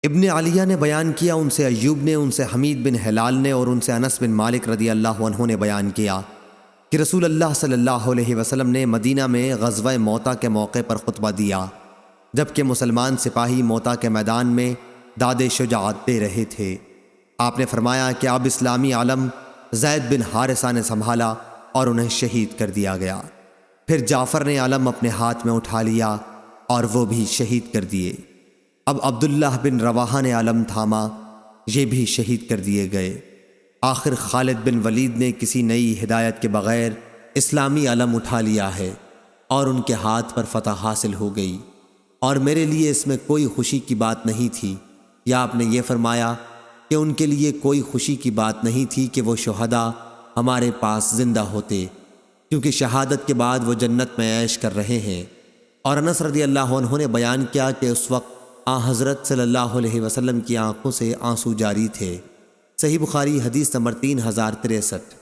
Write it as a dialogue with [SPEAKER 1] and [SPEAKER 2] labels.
[SPEAKER 1] ابن علیہ نے بیان کیا، ان سے ایوب نے، ان سے حمید بن ہلال نے اور ان سے انس بن مالک رضی اللہ عنہ نے بیان کیا کہ رسول اللہ صلی اللہ علیہ وسلم نے مدینہ میں غزوہ موطا کے موقع پر خطبہ دیا، جبکہ مسلمان سپاہی موطا کے میدان میں داد شجاعت دے رہے تھے۔ آپ نے فرمایا کہ اب اسلامی علم زید بن حارثہ نے سنبھالا اور انہیں شہید کر دیا گیا۔ پھر جعفر نے علم اپنے ہاتھ میں اٹھا لیا اور وہ بھی شہید کر دیے۔ اب عبداللہ بن رواحہ نے علم تھاما، یہ بھی شہید کر دیے گئے۔ آخر خالد بن ولید نے کسی نئی ہدایت کے بغیر اسلامی علم اٹھا لیا ہے اور ان کے ہاتھ پر فتح حاصل ہو گئی، اور میرے لیے اس میں کوئی خوشی کی بات نہیں تھی۔ یا آپ نے یہ فرمایا کہ ان کے لیے کوئی خوشی کی بات نہیں تھی کہ وہ شہداء ہمارے پاس زندہ ہوتے، کیونکہ شہادت کے بعد وہ جنت میں عیش کر رہے ہیں۔ اور انس رضی اللہ عنہ نے بیان کیا کہ اس وقت حضرت صلی اللہ علیہ وسلم کی آنکھوں سے آنسو جاری تھے۔ صحیح بخاری حدیث نمبر 3063۔